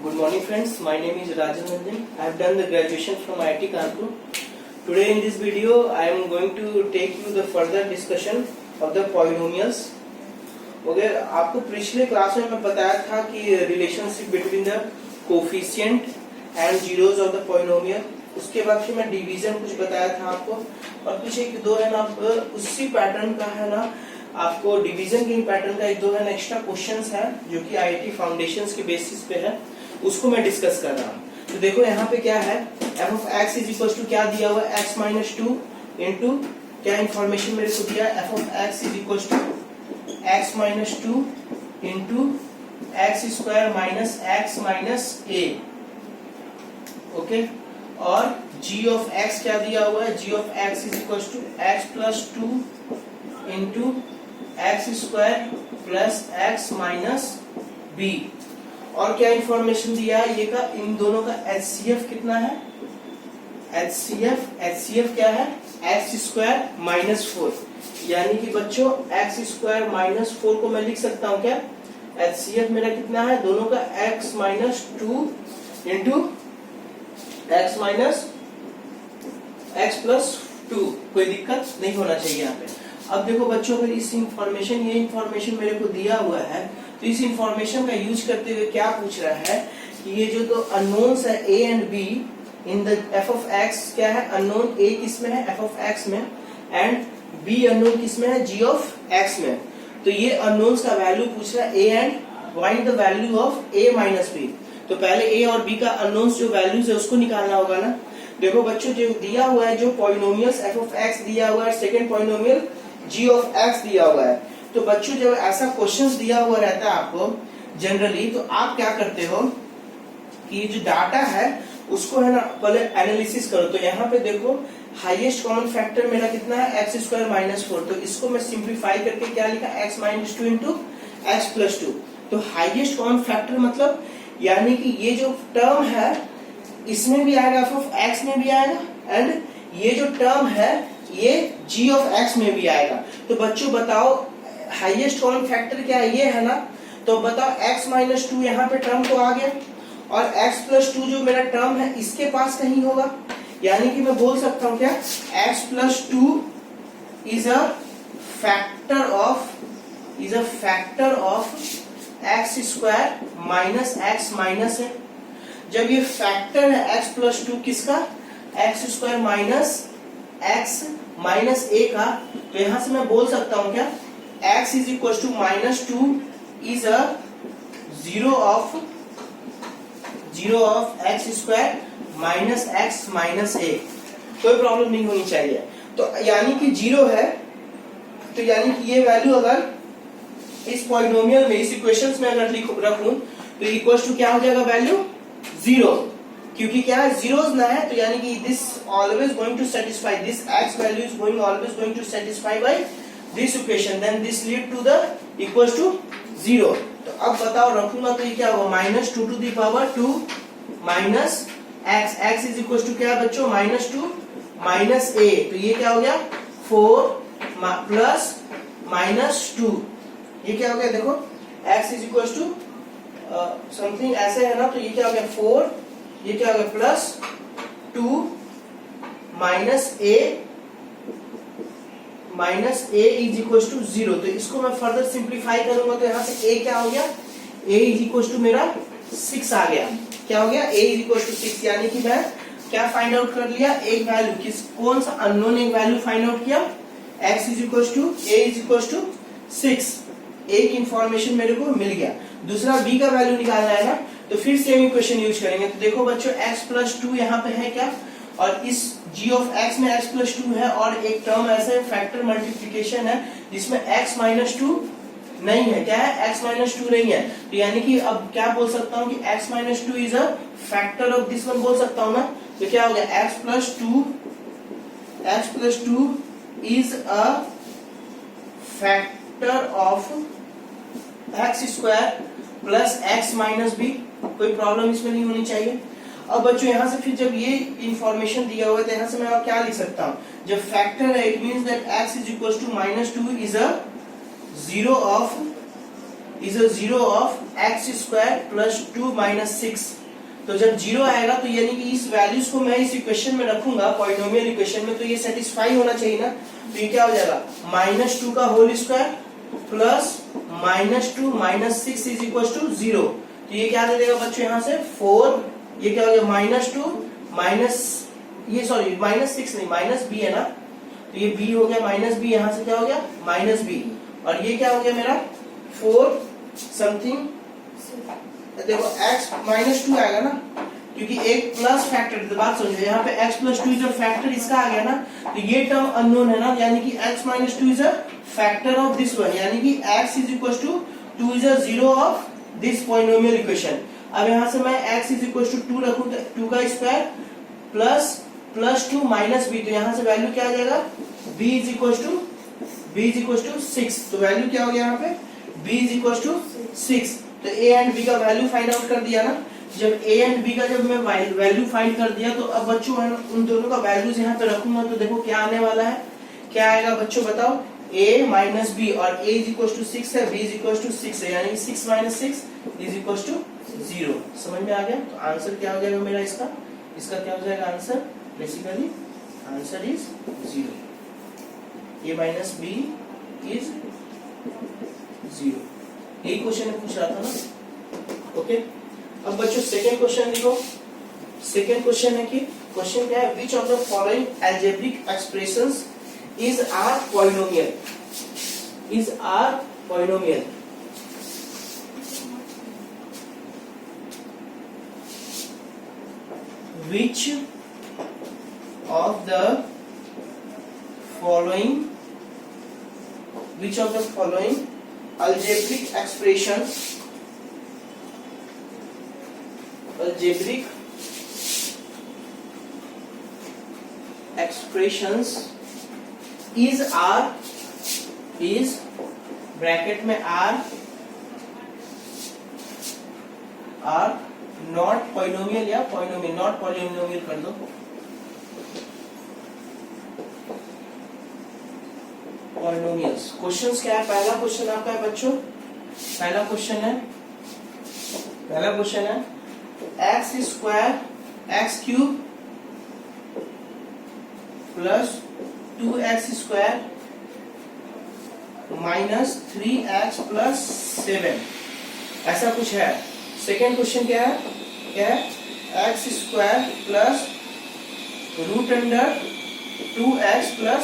Good morning friends, my name is Rajan Ranjan. I have done the graduation from IIT Kanpur. Today in this video I am going to take you the further discussion of the polynomials. Okay, आपको पिछले class में मैं बताया था कि relationship between the coefficient and zeros of the polynomial. उसके बाद फिर मैं डिवीजन कुछ बताया था आपको, और कुछ एक दो है ना उसी पैटर्न का है ना आपको डिवीजन के पैटर्न का एक दो है ना एक्स्ट्रा क्वेश्चंस है जो कि आईआईटी फाउंडेशंस के बेसिस पे है, उसको मैं डिस्कस कर रहा हूँ. तो देखो यहाँ पे क्या है, f of x is equal to क्या दिया हुआ है, एक्स माइनस टू इंटू क्या इन्फॉर्मेशन मेरे को दिया है, f of x is equal to x minus two into x square minus x minus a. Okay, और जी ऑफ एक्स क्या दिया हुआ है, g of x is equal to x plus two into x square plus x minus b. और क्या information दिया है ये का, इन दोनों का एचसीएफ कितना है, एचसीएफ क्या है, एक्स स्क्वायर माइनस फोर. यानी कि बच्चों एक्स स्क्वायर माइनस फोर को मैं लिख सकता हूं क्या, एचसीएफ मेरा कितना है दोनों का, x minus two into x minus x plus to. कोई दिक्कत नहीं होना चाहिए यहाँ पे. अब देखो बच्चों, अगर इस इंफॉर्मेशन ये इंफॉर्मेशन मेरे को दिया हुआ है तो इस इंफॉर्मेशन का यूज करते हुए क्या पूछ रहा है कि ये जो तो अननोन्स है a and be in the F of x, क्या है अननोन ए किस में है, एफ ऑफ एक्स में, एंड बी अननोन किस में है, जी ऑफ एक्स में. तो ये अननोन्स का वैल्यू पूछ रहा है a and find the value of a minus b. तो पहले ए और बी का अननोन्स जो वैल्यूज है उसको निकालना होगा ना. देखो बच्चों, जो दिया हुआ है जो पॉलिनोमियल्स एफ ऑफ एक्स दिया हुआ है, second polynomial g of x दिया हुआ है. तो बच्चों जब ऐसा क्वेश्चंस दिया हुआ रहता है आपको जनरली, तो आप क्या करते हो कि ये जो डाटा है उसको है ना पहले एनालिसिस करो. तो यहाँ पे देखो हाईएस्ट कॉमन फैक्टर मेरा कितना है, एक्स स्क्वायर माइनस फोर. तो इसको मैं सिंप्लीफाई करके क्या लिखा, x minus two into x plus to. तो हाईएस्ट कॉमन फैक्टर मतलब यानी कि ये जो टर्म है इसमें भी आएगा, एफ ऑफ एक्स में भी आएगा, एंड ये जो टर्म है ये जी ऑफ एक्स में भी आएगा. तो बच्चों बताओ हाईएस्ट कॉमन फैक्टर क्या है, ये है ना. तो बताओ x माइनस टू यहाँ पे टर्म तो आ गया, और x प्लस टू जो मेरा टर्म है इसके पास कहीं होगा. यानी कि मैं बोल सकता हूँ क्या, x plus two is a factor of x square minus x minus है. जब ये फैक्टर है x प्लस टू किसका, x square minus x minus a का, तो यहां से मैं बोल सकता हूं क्या, x is equal to minus two is a zero of x square minus x minus a. कोई प्रॉब्लम नहीं होनी चाहिए. तो यानी कि जीरो है, तो यानी कि ये वैल्यू अगर इस पॉलिनोमियल में इस इक्वेशंस में अगर रखूं तो इक्वल टू क्या हो जाएगा, वैल्यू जीरो. क्योंकि क्या है जीरोस ना है, तो यानी कि this always going to satisfy, this x value is always going to satisfy by this equation, then this lead to the equal to zero. तो अब बताओ रखूंगा तो ये क्या होगा, minus two to the power two minus x, x is equal to क्या बच्चों, माइनस टू माइनस ए. तो ये क्या हो गया, फोर प्लस माइनस टू, ये क्या हो गया देखो, x is equal to something ऐसे है ना. तो ये क्या हो गया फोर, ये क्या हो गया plus two minus a is equal to zero. तो इसको मैं फर्दर सिंप्लीफाई करूंगा तो यहाँ से a क्या हो गया, a इज इक्वल टू मेरा 6 आ गया. क्या हो गया, a इज इक्वल टू 6. यानी कि मैं क्या फाइंड आउट कर लिया, एक वैल्यू किस कौन सा अननोन एक वैल्यू फाइंड आउट किया, x is equal to a is equal to 6. एक इंफॉर्मेशन मेरे को मिल गया. दूसरा b का वैल्यू निकालना है ना, तो फिर सेम इक्वेशन यूज करेंगे. तो देखो बच्चों x प्लस टू यहाँ पे है क्या, और इस g ऑफ x में x प्लस टू है, और एक टर्म ऐसे फैक्टर मल्टीप्लिकेशन है जिसमें x माइनस टू नहीं है. क्या है, x माइनस टू नहीं है. तो यानी कि अब क्या बोल सकता हूँ कि x minus two is a factor of this one बोल सकता हूँ ना. तो क्या हो गया, x plus two is a factor of x square plus x minus b. कोई प्रॉब्लम इसमें नहीं होनी चाहिए. अब बच्चों यहाँ से फिर जब ये इंफॉर्मेशन दिया हुआ है तो यहाँ से मैं और क्या लिख सकता हूँ, जब फैक्टर है it means that x is equal to minus two is a zero of is a zero of x square plus 2 minus 6। तो जब जीरो आएगा तो यानी कि इस वैल्यूज को मैं इस इक्वेशन में रखूंगा, पॉलिनोमियल इक्वेशन में, तो ये सेटिस्फाई होना चाहिए ना। तो ये क्या हो जाएगा, -2 का whole square plus -2 minus 6 is equal to 0। तो ये क्या दे देगा बच्चों यहाँ से 4, ये क्या हो गया -2 माइनस, ये सॉरी -6 नहीं, माइनस b है ना, तो ये b हो गया माइनस b, यहाँ से क्या हो गया -b, और ये क्या हो गया मेरा 4 समथिंग, देखो x -2 आएगा ना, क्योंकि एक प्लस फैक्टर, तो बात समझो यहाँ पे x + 2 इज अ फैक्टर इसका आ गया ना, तो ये टर्म अननोन है ना, यानी कि x - 2 is a factor of this one, यानी कि x is equal to 2 is a zero of this polynomial equation. अब यहाँ से मैं x इज इक्वल टू 2 रखूं तो 2 का स्क्वायर प्लस 2 माइनस b, तो यहाँ से वैल्यू क्या आ जाएगा, b इज इक्वल टू 6। तो वैल्यू क्या हो गया यहाँ पे, b इज इक्वल टू 6। तो a एंड b का वैल्यू फाइंड आउट कर दिया ना। जब a एंड b का जब मैं वैल्यू फाइंड कर दिया, तो अब बच्चों उन दोनों का वैल्यूज यहाँ पे रखूंगा, तो देखो क्या आने वाला है, क्या आएगा बच्चों बताओ, a माइनस b, और a इज इक्वल टू 6 है, b इज इक्वल टू 6 है, यानी 6 - 6 इज इक्वल टू 0। समझ में आ गया। तो आंसर क्या हो जाएगा मेरा इसका क्या हो जाएगा answer, basically answer is 0, a minus b is 0। यही क्वेश्चन में पूछ रहा था ना। ओके, अब बच्चों सेकेंड क्वेश्चन लिखो। सेकेंड क्वेश्चन है कि क्वेश्चन क्या है, which of the following algebraic expressions is are polynomial, which of the following algebraic expressions is bracket में R नॉट पॉलिनोमियल, या पॉलिनोमियल, नॉट पॉलिनोमियल कर दो, पॉलिनोमियल्स। क्वेश्चंस क्या है, पहला क्वेश्चन आपका है बच्चों, पहला क्वेश्चन है x square x cube plus 2x square minus 3x plus 7, ऐसा कुछ है। सेकेंड क्वेश्चन क्या है, x square plus √2x plus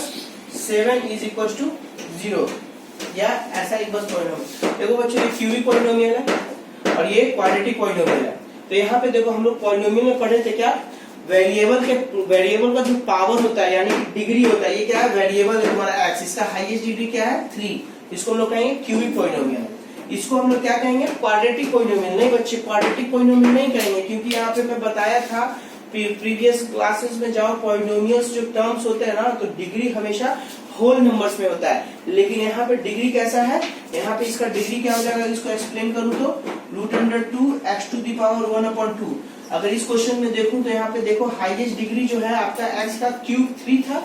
7 is equal to 0, या ऐसा एक बस पॉलिनोमियल। देखो बच्चों ये क्यूबिक पॉलिनोमियल है और ये क्वाड्रेटिक पॉलिनोमियल है। तो यहाँ पे देखो हम लोग पॉलिनोमियल में पढ़े थे क्या, वेरिएबल का जो पावर होता है यानी डिग्री होता है, ये क्या है, वेरिएबल है तुम्हारा एक्स, इसका हाईएस्ट डिग्री क्या है 3, इसको हम लोग कहेंगे क्यूबिक पॉलिनोमियल। इसको हम लोग क्या कहेंगे, क्वाड्रेटिक पॉलिनोमियल। नहीं बच्चे, क्वाड्रेटिक पॉलिनोमियल नहीं कहेंगे, क्योंकि यहाँ पे मैं बताया था प्रीवियस क्लासेस में जाओ, पॉलिनोमियल्स जो टर्म्स होते हैं ना, तो डिग्री हमेशा होल नंबर्स में होता है, लेकिन यहाँ पे डिग्री कैसा है, यहाँ पे इसका डिग्री क्या हो जाएगा, इसको एक्सप्लेन करूँ तो √2x⁴ अगर इस क्वेश्चन में देखूं तो यहाँ पे देखो हाईएस्ट डिग्री जो है आपका x का क्यूब 3 था,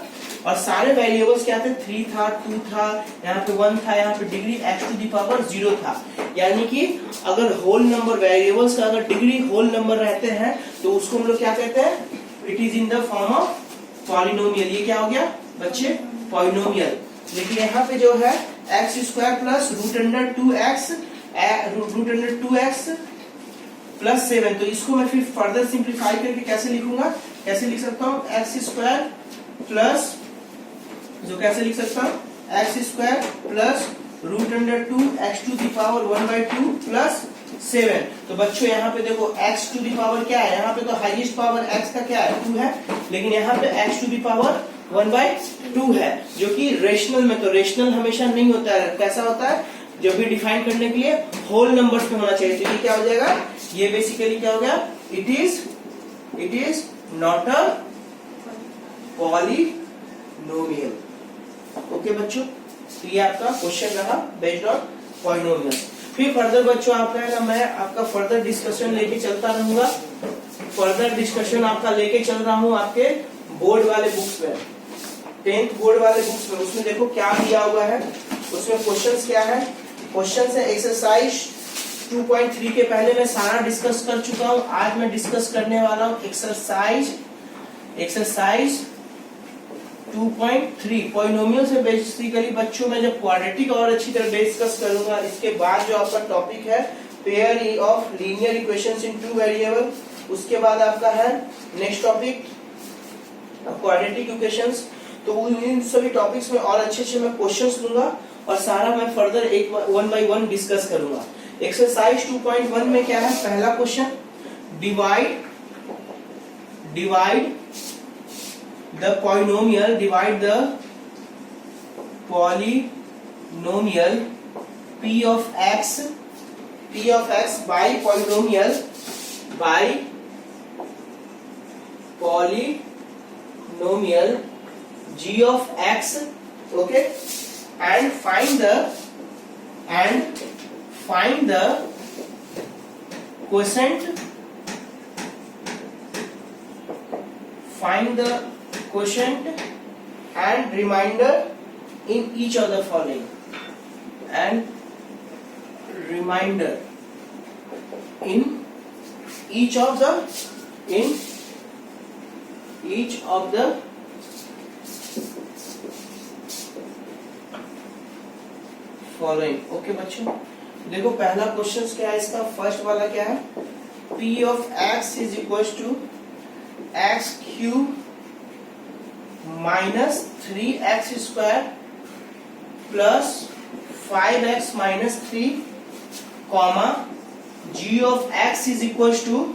और सारे वेरिएबल्स क्या थे, 3 था, 2 था, यहाँ पे 1 था, यहाँ पे डिग्री x⁴ था। यानी कि अगर होल नंबर वेरिएबल्स का अगर डिग्री होल नंबर रहते हैं तो उसको हम लोग क्या कहते हैं, it is in the form of polynomial. ये क्या हो गया बच्चे, पॉलिनोमियल। लेकिन यहाँ पे जो है x² प्लस √2x प्लस 7, तो इसको मैं फिर फर्दर सिंप्लीफाई करके कैसे लिखूंगा, कैसे लिख सकता हूँ, x² प्लस, जो कैसे लिख सकता हूँ, x² प्लस √2x⁴ प्लस 7। तो बच्चों यहाँ पे देखो x⁴ क्या है, यहाँ पे तो हाईएस्ट पावर x का क्या है 2 है, लेकिन यहाँ पे x⁴ है, जो कि रेशनल में, तो रेशनल हमेशा नहीं होता है, कैसा होता है, जब भी डिफाइन करने के लिए होल नंबर्स में होना चाहिए। तो ये क्या हो जाएगा, ये बेसिकली क्या हो गया, it is not a polynomial. Okay बच्चों, तो ये आपका क्वेश्चन रहा बेस्ड ऑन पॉलिनोमियल। फिर फर्दर बच्चों आपका है ना, मैं आपका फर्दर डिस्कशन लेके चलता रहूंगा, फर्दर डिस्कशन आपका लेके चल रहा हूँ आपके बोर्ड वाले बुक्स में, 10th बोर्ड वाले बुक्स में। उसमें देखो क्या दिया हुआ है, उसमें क्वेश्चंस क्या है क्वेश्चन है एक्सरसाइज 2.3 के पहले मैं सारा डिस्कस कर चुका हूं। आज मैं डिस्कस करने वाला हूं एक्सरसाइज 2.3 पॉलिनोमियल से बेसिकली बच्चों में जब क्वाड्रेटिक और अच्छी तरह डिस्कस करूंगा। इसके बाद जो आपका टॉपिक है pair of linear equations in two variable, उसके बाद आपका है नेक्स्ट टॉपिक क्वाड्रेटिक इक्वेशंस। तो इन सभी टॉपिक्स में और अच्छे मैं क्वेश्चंस लूंगा और सारा मैं further one by one discuss करूंगा। एक्सरसाइज 2.1 में क्या है, पहला question divide the polynomial p of x by polynomial g of x, okay, and find the quotient and remainder in each of the following, following। Okay बच्चों, देखो पहला question क्या है इसका, फर्स्ट वाला क्या है, p of x is equals to x cube minus 3x square plus 5x minus 3 comma g of x is equals to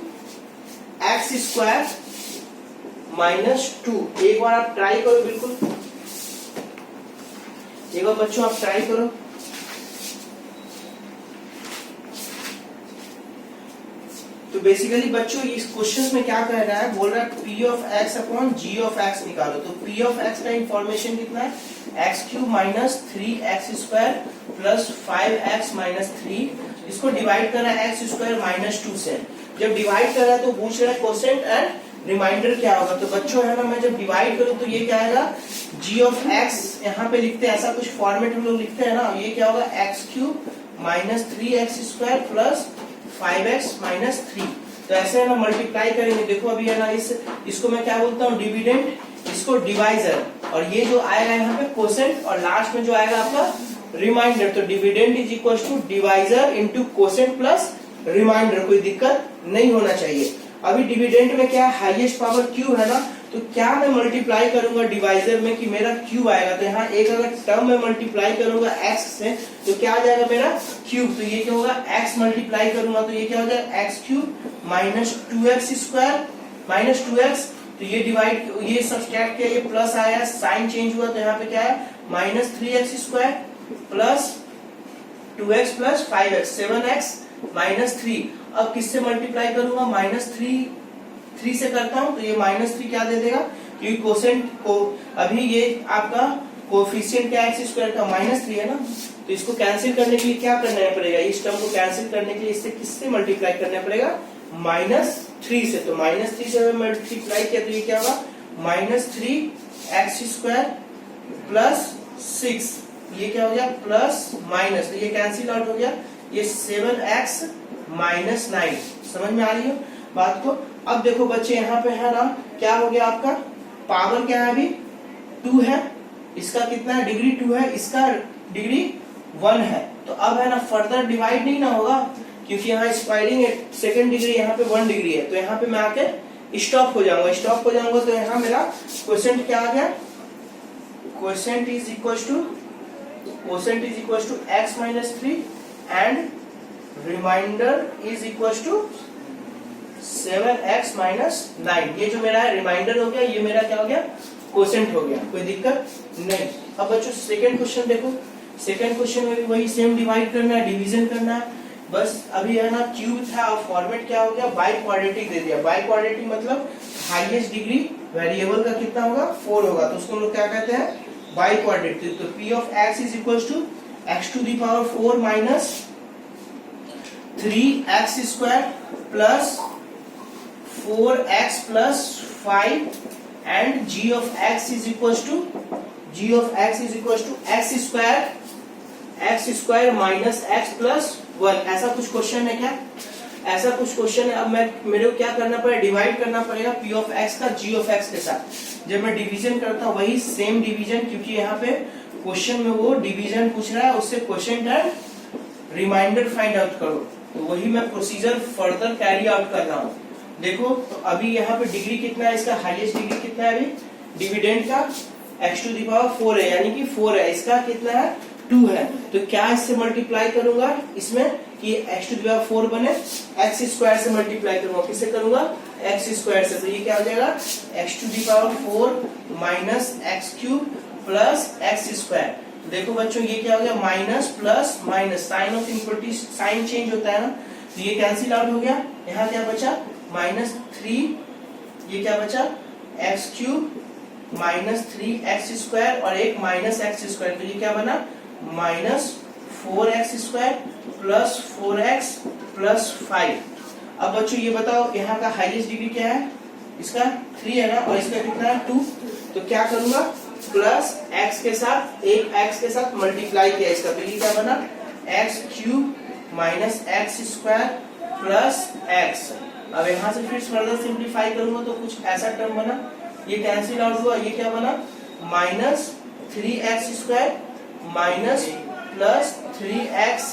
x square minus 2। एक बार आप ट्राई करो, बिल्कुल एक बार बच्चों आप ट्राई करो। तो बेसिकली बच्चों इस क्वेश्चन में क्या कह रहा है, बोल रहा है p of x upon g of x निकालो। तो p of x का इंफॉर्मेशन कितना है, x क्यूब माइनस 3x स्क्वायर प्लस 5x माइनस 3, इसको डिवाइड कर रहा है x स्क्वायर माइनस 2 से। जब डिवाइड कर रहा है तो पूछ रहा है कोसेंट एंड रिमाइंडर क्या होगा। तो बच्चों है ना, मैं जब डिवाइड करूं तो ये क्या आएगा, g of x यहाँ पे लिखते हैं, ऐसा कुछ फॉर्मेट हम लोग लिखते हैं ना, ये क्या होगा x क्यूब माइनस 3x स्क्वायर प्लस 5x माइनस 3। तो ऐसे है ना मल्टीप्लाई करेंगे। देखो अभी है ना इसको मैं क्या बोलता हूँ, डिविडेंड, इसको डिवाइजर, और ये जो आएगा यहाँ पे कोसेंट, और लास्ट में जो आएगा आपका रिमाइंडर। तो dividend is equal to divisor into quotient plus remainder, कोई दिक्कत नहीं होना चाहिए। अभी डिविडेंड में क्या हाईएस्ट पावर क्यू है ना, तो क्या मैं मल्टीप्लाई करूंगा डिवाइजर में कि मेरा क्यूब आएगा। तो यहाँ एक अगर टर्म में मल्टीप्लाई करूंगा x से तो क्या आ जाएगा मेरा क्यूब। तो ये क्या होगा, x मल्टीप्लाई करूंगा तो ये क्या हो जाएगा x cube minus 2x square minus 2x। तो ये डिवाइड, ये सब्सट्रैक्ट किया, ये प्लस आया, साइन चेंज हुआ, तो यहाँ पे क्या है माइनस 3x स्क्वायर plus 2x plus 5x 7x minus 3। अब किससे मल्टीप्लाई करूंगा, माइनस 3 से करता हूं तो ये माइनस 3 क्या दे देगा, क्योंकि कोसेंट को अभी ये आपका कोफिशिएंट क्या x स्क्वायर का माइनस 3 है ना, तो इसको कैंसिल करने के लिए क्या करना पड़ेगा, इस टर्म को कैंसिल करने के लिए इससे किससे मल्टीप्लाई करना पड़ेगा, माइनस 3 से। तो माइनस 3 से मल्टीप्लाई किया तो ये क्या होगा, माइनस 3x स्क्वायर प्लस 6, ये क्या हो गया प्लस माइनस, तो ये कैंसिल आउट हो गया, ये 7x माइनस 9। समझ में आ रही हो बात को। अब देखो बच्चे यहाँ पे है ना, क्या हो गया आपका, पावर क्या है अभी 2 है, इसका कितना है डिग्री 2 है, इसका डिग्री 1 है। तो अब है ना फर्दर डिवाइड नहीं ना होगा, क्योंकि यहाँ स्क्वायरिंग सेकंड डिग्री, यहाँ पे 1 डिग्री है, तो यहाँ पे मैं आके स्टॉप हो जाऊंगा। तो यहाँ मेरा क्वोशेंट क्या आ गया, quotient is equal to x minus 3 and remainder is equal to 7x minus 9। ये जो मेरा है रिमाइंडर हो गया, ये मेरा क्या हो गया, क्वोशेंट हो गया, कोई दिक्कत नहीं। अब बच्चों सेकंड क्वेश्चन देखो, सेकंड क्वेश्चन में भी वही सेम डिवाइड करना है, डिवीजन करना है, बस अभी है ना क्यूब था और फॉर्मेट क्या हो गया, बाई क्वाड्रेटिक दे दिया। बाई क्वाड्रेटिक मतलब हाईएस्ट डिग्री वेरिएबल का कितना होगा, 4 होगा, तो उसको हम लोग क्या कहते हैं, बाई क्वाड्रेटिक। तो p of x is equal to x to the power 4 minus 3x स्क्वायर plus 4x plus 5 and g of x is equals to x square x square minus x plus 1, ऐसा कुछ question है क्या? ऐसा कुछ question है। अब मेरे को क्या करना पड़ेगा, डिवाइड करना पड़ेगा पी ऑफ एक्स का जी ऑफ एक्स के साथ। जब मैं डिवीजन करता हूँ वही सेम डिवीजन, क्योंकि यहाँ पे क्वेश्चन में वो डिवीजन पूछ रहा है, उससे क्वेश्चन का रिमाइंडर फाइंड आउट करो, तो वही मैं प्रोसीजर फर्दर कैरी आउट कर रहा हूँ। देखो तो अभी यहाँ पे डिग्री कितना है, इसका हाईएस्ट डिग्री कितना है, अभी डिविडेंड का x टू दी पावर 4 है, यानी कि 4 है, इसका कितना है 2 है। तो क्या इससे मल्टीप्लाई करूंगा इसमें कि x टू दी पावर 4 बने, x स्क्वायर से मल्टीप्लाई करूंगा, किससे करूंगा, x स्क्वायर से। तो ये क्या हो जाएगा, x to the power 4 minus x cube plus x square. देखो बच्चों ये क्या हो गया, minus plus minus, sign of equality, sign change होता है ना, तो ये कैंसिल आउट हो गया। यहाँ क्या बचा, -3, ये क्या बचा x cube minus 3x square और एक माइनस एक्स स्क्वायर, तो ये क्या बना -4x square plus 4x plus 5। अब बच्चों ये बताओ यहाँ का हाईएस्ट डिग्री क्या है, इसका 3 है ना, और इसका कितना है 2। तो क्या करूंगा, प्लस x के साथ, एक x के साथ मल्टीप्लाई किया इसका, तो ये क्या बना x cube minus x square plus x। अब यहाँ से फिर फर्दर सिंप्लीफाई करूंगा तो कुछ ऐसा टर्म बना, ये कैंसिल आउट हुआ, ये क्या बना -3x square minus plus 3x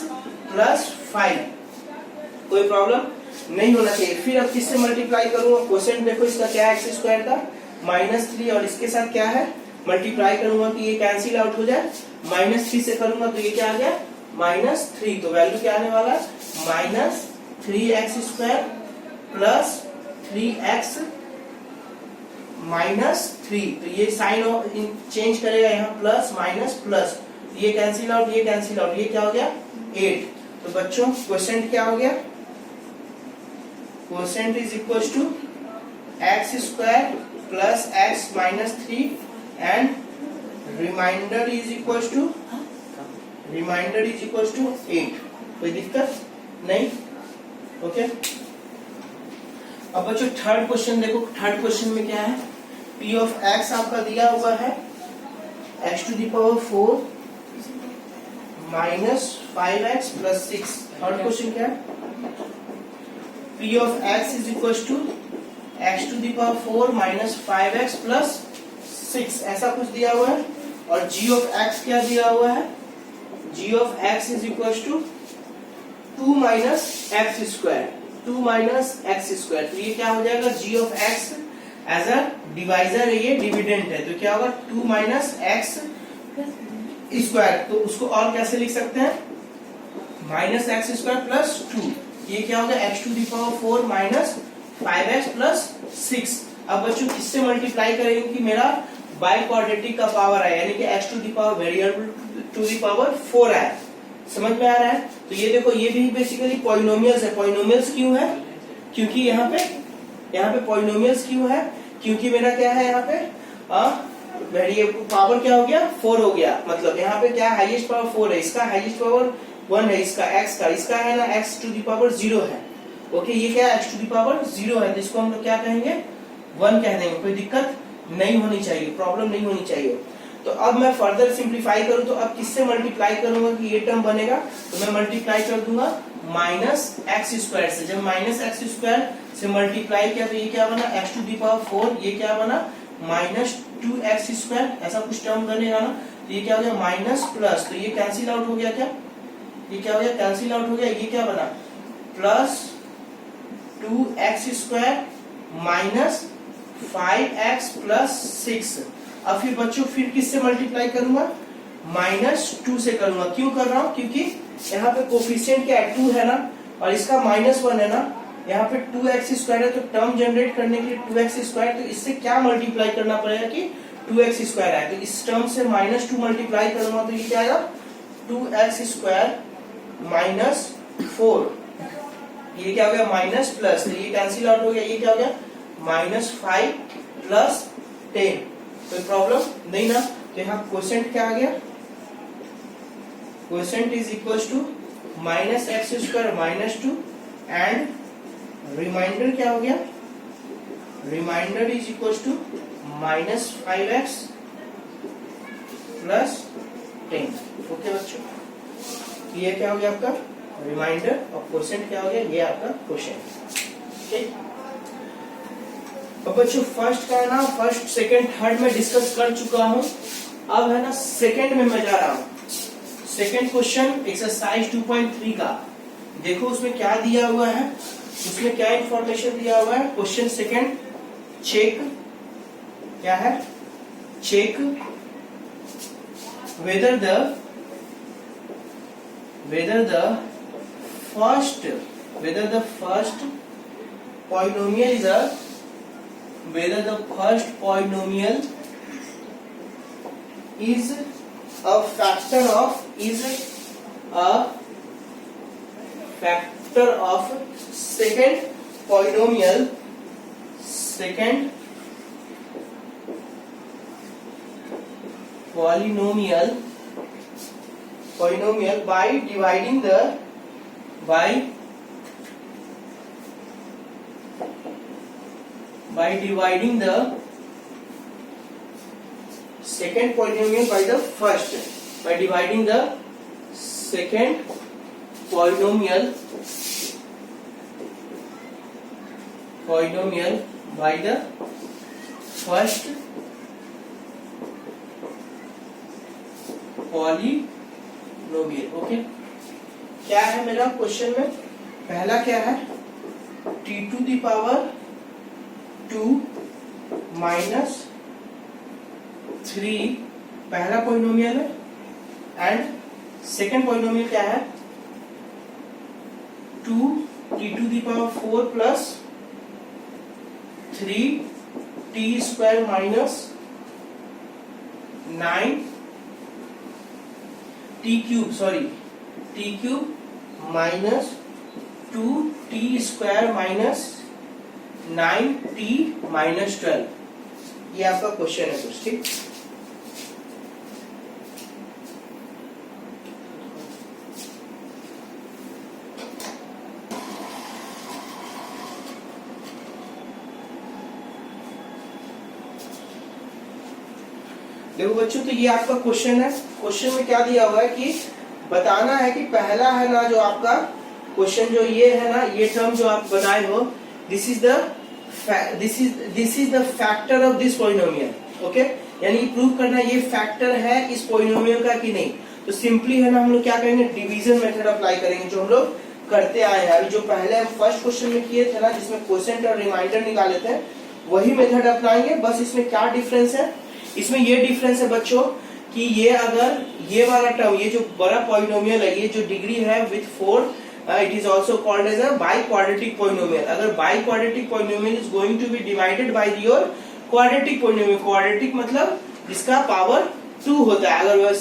plus 5। कोई प्रॉब्लम नहीं होना चाहिए। फिर अब किससे मल्टीप्लाई करूंगा, क्वेश्चन देखो इसका क्या है, x स्क्वायर का -3 और इसके साथ क्या है मल्टीप्लाई करूंगा कि ये कैंसिल आउट हो जाए, -3 से करूंगा तो ये क्या आ गया -3, तो वैल्यू क्या आने वाला -3x स्क्वायर प्लस 3x -3। तो ये साइन चेंज करेगा यहाँ, प्लस माइनस प्लस, ये कैंसिल आउट, ये कैंसिल आउट, ये क्या हो गया 8। तो बच्चों क्वेश्चन क्या हो गया, question is equal to x square plus x minus 3 and remainder is equal to 8। कोई दिक्कत नहीं, ओके। अब बच्चों थर्ड क्वेश्चन देखो, थर्ड क्वेश्चन में क्या है, p ऑफ x आपका दिया हुआ है x to the power 4 minus 5x plus 6। Third question क्या है, p of x is equal to x to the power 4 minus 5x plus 6, ऐसा कुछ दिया हुआ है। और g ऑफ x क्या दिया हुआ है, g of x is equal to 2 minus x square, 2 minus x square. तो ये क्या हो जाएगा, g of x as a divisor है, ये डिविडेंड है, तो क्या होगा 2 माइनस एक्स स्क्वायर। तो उसको और कैसे लिख सकते हैं, माइनस एक्स स्क्वायर प्लस 2, ये क्या होगा x to the power 4 minus 5x plus 6। अब बच्चों किससे मल्टीप्लाई करेंगे कि मेरा बाई क्वाड्रेटिक का पावर है, यानी कि x to the power variable to the power 4 है। समझ में आ रहा है। तो ये देखो ये भी बेसिकली पॉलिनोमियल्स है। पॉलिनोमियल्स क्यों है, क्योंकि यहाँ पे पॉलिनोमियल्स क्यों है, क्योंकि मेरा क्या है यहाँ पे वेरिएबल पावर क्या हो गया 4 हो गया, मतलब यहाँ पे क्या हाईएस्ट पावर 4 है, इसका हाईएस्ट पावर 1 है, इसका x का, इसका है ना x टू दी पावर 0 है। ओके, ये क्या है x टू दी पावर 0 है, तो इसको हम लोग क्या कहेंगे 1 कह देंगे। कोई दिक्कत नहीं होनी चाहिए, प्रॉब्लम नहीं होनी चाहिए। तो अब मैं फर्दर सिंप्लीफाई करूं तो अब किससे मल्टीप्लाई करूंगा कि ये टर्म बनेगा, तो मैं मल्टीप्लाई कर दूंगा माइनस एक्स स्क्वायर से। जब माइनस एक्स स्क्वायर से मल्टीप्लाई किया तो ये क्या बना x टू दी पावर 4, ये क्या बना माइनस 2x स्क्वायर, ऐसा कुछ टर्म बनेगा ना। तो ये क्या हो गया माइनस प्लस, तो ये कैंसिल आउट हो गया, क्या ये क्या हो गया कैंसिल आउट हो गया, ये क्या बना plus 2x square minus 5x plus 6। अब फिर बच्चों फिर किससे मल्टीप्लाई करूंगा, -2 से करूंगा। क्यों कर रहा हूं, क्योंकि यहाँ पे कोफिशिएंट क्या है 2 है ना, और इसका -1 है ना, यहाँ पे 2x स्क्वायर है, तो टर्म जनरेट करने के लिए 2x स्क्वायर, तो इससे क्या मल्टीप्लाई करना पड़ेगा कि 2x स्क्वायर है, तो इस टर्म से -2 मल्टीप्लाई करूंगा तो ये क्या आएगा 2x स्क्वायर माइनस 4, ये क्या हो गया माइनस प्लस, तो ये कैंसिल आउट हो गया, ये क्या हो गया -5 प्लस 10। कोई प्रॉब्लम नहीं ना। तो यहाँ क्वोशेंट क्या आ गया, quotient is equal to minus x square minus 2 and remainder क्या हो गया, remainder is equal to -5x plus 10। Okay बच्चों, ये क्या हो गया आपका रिमाइंडर, और क्वोशिएंट क्या हो गया, ये आपका क्वोशिएंट। ठीक, अब बच्चों फर्स्ट का है ना, फर्स्ट सेकंड थर्ड में डिस्कस कर चुका हूं। अब है ना सेकंड में मैं जा रहा हूं। सेकंड क्वेश्चन एक्सरसाइज 2.3 का देखो, उसमें क्या दिया हुआ है, उसमें क्या इंफॉर्मेशन दिया हुआ है। क्वेश्चन सेकंड, चेक क्या है, check whether the first polynomial is a factor of second polynomial by dividing the second polynomial by the first, by dividing the second polynomial by the first polynomial. Okay, क्या है मेरा question में, पहला क्या है, t⁻² - 3 पहला polynomial है, and second polynomial क्या है, 2t⁴ + 3t² - 9 t³ - 2t² - 9t - 12, ये आपका क्वेश्चन है कुछ। ठीक, देखो बच्चों, तो ये आपका क्वेश्चन है। क्वेश्चन में क्या दिया हुआ है कि बताना है कि पहला है ना जो आपका क्वेश्चन जो ये है ना, ये टर्म जो आप बनाए हो, this is the factor of this polynomial. Okay, यानी प्रूव करना ये फैक्टर है इस पॉलिनोमियल का कि नहीं। तो सिंपली है ना हम लोग क्या करेंगे, डिवीजन मेथड अप्लाई करेंगे, जो हम लोग करते आए हैं। अभी जो पहले हम फर्स्ट क्वेश्चन में किए थे ना, जिसमें क्वोशिएंट और रिमाइंडर निकाले थे, वही मेथड अपनाएंगे। बस इसमें क्या डिफरेंस है, इसमें ये डिफरेंस है बच्चों कि ये अगर ये वाला टर्म, ये जो बड़ा पॉलिनोमियल है, ये जो डिग्री है with 4, it is also called as a biquadratic polynomial. अगर biquadratic polynomial is going to be divided by your quadratic polynomial, quadratic मतलब जिसका पावर 2 होता है। अगर